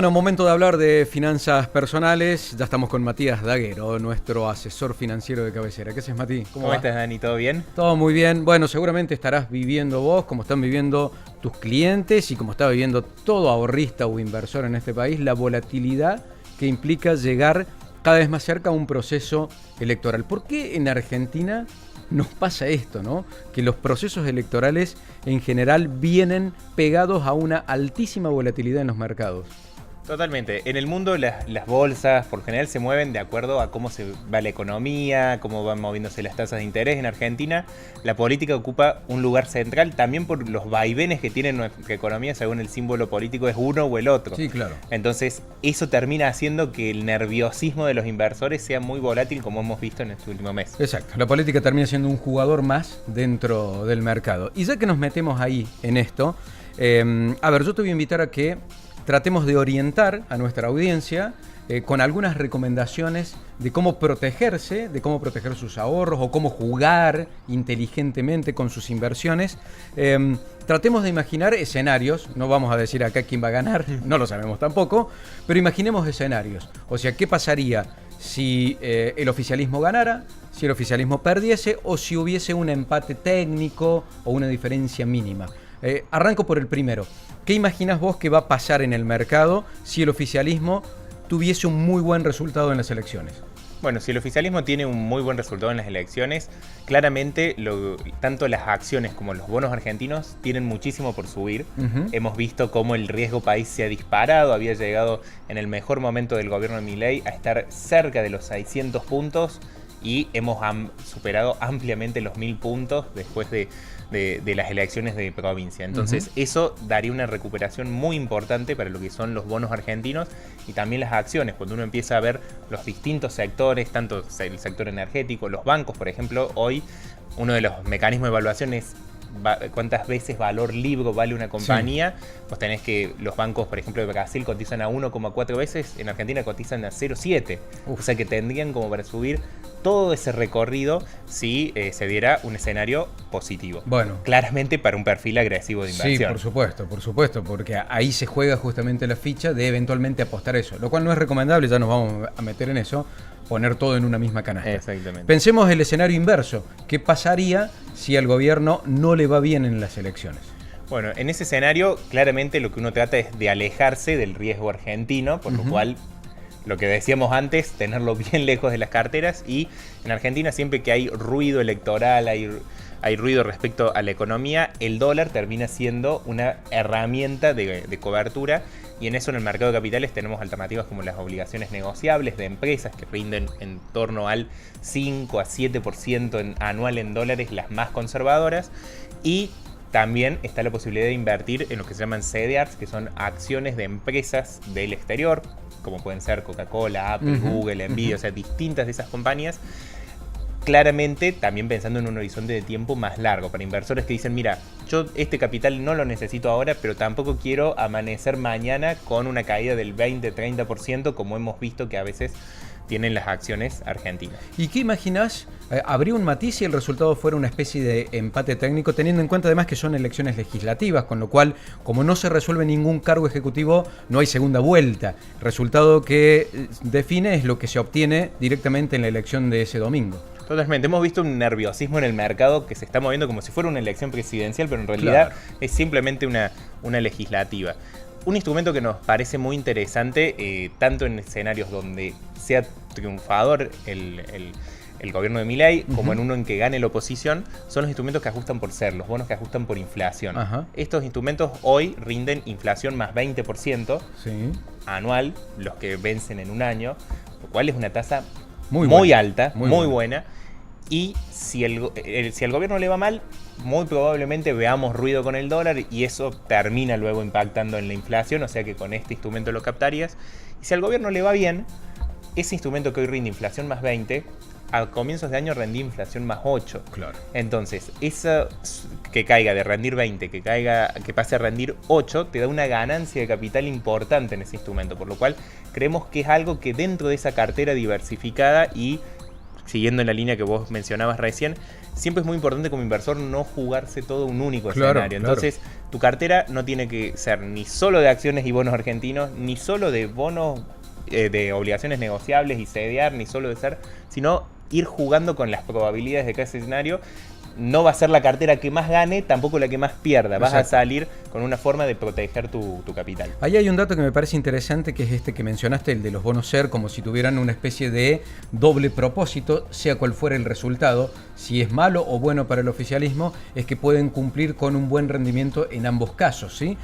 Bueno, momento de hablar de finanzas personales. Ya estamos con Matías Daguero, nuestro asesor financiero de cabecera. ¿Qué haces, Mati? ¿Cómo estás, Dani? ¿Todo bien? Todo muy bien. Bueno, seguramente estarás viviendo vos, como están viviendo tus clientes y como está viviendo todo ahorrista o inversor en este país, la volatilidad que implica llegar cada vez más cerca a un proceso electoral. ¿Por qué en Argentina nos pasa esto, ¿no? Que los procesos electorales en general vienen pegados a una altísima volatilidad en los mercados. Totalmente. En el mundo las bolsas por general se mueven de acuerdo a cómo se va la economía, cómo van moviéndose las tasas de interés. En Argentina la política ocupa un lugar central también por los vaivenes que tiene nuestra economía según el símbolo político es uno o el otro. Sí, claro. Entonces eso termina haciendo que el nerviosismo de los inversores sea muy volátil como hemos visto en este último mes. Exacto. La política termina siendo un jugador más dentro del mercado. Y ya que nos metemos ahí en esto, a ver, yo te voy a invitar a que tratemos de orientar a nuestra audiencia con algunas recomendaciones de cómo protegerse, de cómo proteger sus ahorros o cómo jugar inteligentemente con sus inversiones. Tratemos de imaginar escenarios, no vamos a decir acá quién va a ganar, no lo sabemos tampoco, pero imaginemos escenarios. O sea, ¿qué pasaría si el oficialismo ganara, si el oficialismo perdiese o si hubiese un empate técnico o una diferencia mínima? Arranco por el primero. ¿Qué imaginas vos que va a pasar en el mercado si el oficialismo tuviese un muy buen resultado en las elecciones? Bueno, si el oficialismo tiene un muy buen resultado en las elecciones, claramente tanto las acciones como los bonos argentinos tienen muchísimo por subir. Hemos visto cómo el riesgo país se ha disparado, había llegado en el mejor momento del gobierno de Milei a estar cerca de los 600 puntos y hemos superado ampliamente los 1000 puntos después de las elecciones de provincia. Entonces eso daría una recuperación muy importante para lo que son los bonos argentinos y también las acciones. Cuando uno empieza a ver los distintos sectores, tanto el sector energético, los bancos, por ejemplo, hoy uno de los mecanismos de evaluación es cuántas veces valor libro vale una compañía. Sí. Vos tenés que los bancos, por ejemplo, de Brasil cotizan a 1,4 veces, en Argentina cotizan a 0,7. O sea que tendrían como para subir todo ese recorrido si se diera un escenario positivo. Bueno, claramente para un perfil agresivo de inversión. Sí, por supuesto, porque ahí se juega justamente la ficha de eventualmente apostar eso, lo cual no es recomendable, ya nos vamos a meter en eso, poner todo en una misma canasta. Exactamente. Pensemos el escenario inverso. ¿Qué pasaría si al gobierno no le va bien en las elecciones? Bueno, en ese escenario claramente lo que uno trata es de alejarse del riesgo argentino, por lo cual lo que decíamos antes, tenerlo bien lejos de las carteras. Y en Argentina siempre que hay ruido electoral, hay ruido respecto a la economía, el dólar termina siendo una herramienta de cobertura. Y en eso en el mercado de capitales tenemos alternativas como las obligaciones negociables de empresas que rinden en torno al 5 a 7% anual en dólares, las más conservadoras. Y también está la posibilidad de invertir en lo que se llaman CDRs, que son acciones de empresas del exterior, como pueden ser Coca-Cola, Apple, Google, Nvidia, o sea, distintas de esas compañías. Claramente también pensando en un horizonte de tiempo más largo, para inversores que dicen, mira, yo este capital no lo necesito ahora, pero tampoco quiero amanecer mañana con una caída del 20-30%, como hemos visto que a veces tienen las acciones argentinas. ¿Y qué imaginás? ¿Habría un matiz si el resultado fuera una especie de empate técnico, teniendo en cuenta además que son elecciones legislativas, con lo cual, como no se resuelve ningún cargo ejecutivo, no hay segunda vuelta? El resultado que define es lo que se obtiene directamente en la elección de ese domingo. Totalmente, hemos visto un nerviosismo en el mercado que se está moviendo como si fuera una elección presidencial, pero en realidad es simplemente una legislativa. Un instrumento que nos parece muy interesante, tanto en escenarios donde sea triunfador el gobierno de Milei, como en uno en que gane la oposición, son los instrumentos que ajustan por ser, los bonos que ajustan por inflación. Estos instrumentos hoy rinden inflación más 20% anual, los que vencen en un año, lo cual es una tasa muy alta, muy buena. Y si el gobierno le va mal, muy probablemente veamos ruido con el dólar y eso termina luego impactando en la inflación, o sea que con este instrumento lo captarías. Y si al gobierno le va bien, ese instrumento que hoy rinde inflación más 20, a comienzos de año rendí inflación más 8. Claro. Entonces, eso que caiga de rendir 20, que pase a rendir 8, te da una ganancia de capital importante en ese instrumento, por lo cual creemos que es algo que dentro de esa cartera diversificada y siguiendo en la línea que vos mencionabas recién, siempre es muy importante como inversor no jugarse todo un único escenario. Entonces, tu cartera no tiene que ser ni solo de acciones y bonos argentinos, ni solo de bonos de obligaciones negociables y CDR, ni solo de ser, sino ir jugando con las probabilidades de cada escenario. No va a ser la cartera que más gane, tampoco la que más pierda. Vas a salir con una forma de proteger tu capital. Ahí hay un dato que me parece interesante, que es este que mencionaste, el de los bonos SER, como si tuvieran una especie de doble propósito, sea cual fuera el resultado. Si es malo o bueno para el oficialismo, es que pueden cumplir con un buen rendimiento en ambos casos, ¿sí?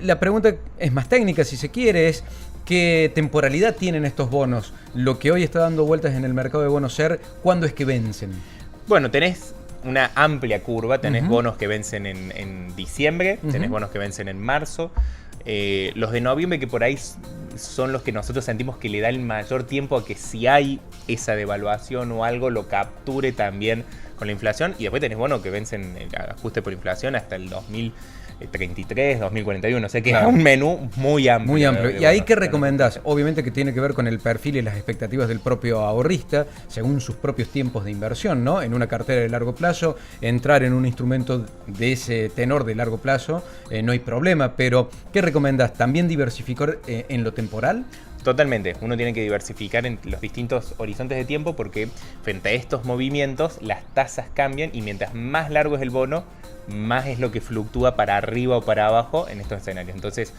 La pregunta es más técnica, si se quiere, es ¿qué temporalidad tienen estos bonos? Lo que hoy está dando vueltas en el mercado de bonos SER, ¿cuándo es que vencen? Bueno, tenés una amplia curva, tenés bonos que vencen en diciembre, tenés bonos que vencen en marzo, los de noviembre, que por ahí son los que nosotros sentimos que le da el mayor tiempo a que si hay esa devaluación o algo lo capture también con la inflación, y después tenés bonos que vencen el ajuste por inflación hasta el 2033, 2041, o sea que es un menú muy amplio. Muy amplio. ¿Y ahí qué recomendás? Obviamente que tiene que ver con el perfil y las expectativas del propio ahorrista, según sus propios tiempos de inversión, ¿no? En una cartera de largo plazo, entrar en un instrumento de ese tenor de largo plazo, no hay problema, pero ¿qué recomendás? ¿También diversificar en lo temporal? Totalmente, uno tiene que diversificar en los distintos horizontes de tiempo porque frente a estos movimientos las tasas cambian y mientras más largo es el bono, más es lo que fluctúa para arriba o para abajo en estos escenarios. Entonces,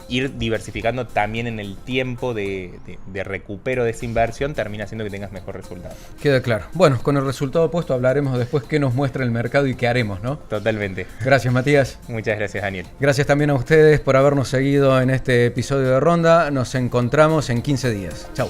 ir diversificando también en el tiempo de recupero de esa inversión termina haciendo que tengas mejor resultado. Queda claro. Bueno, con el resultado opuesto hablaremos después qué nos muestra el mercado y qué haremos, ¿no? Totalmente. Gracias, Matías. Muchas gracias, Daniel. Gracias también a ustedes por habernos seguido en este episodio de Ronda. Nos encontramos en 15 días. Chau.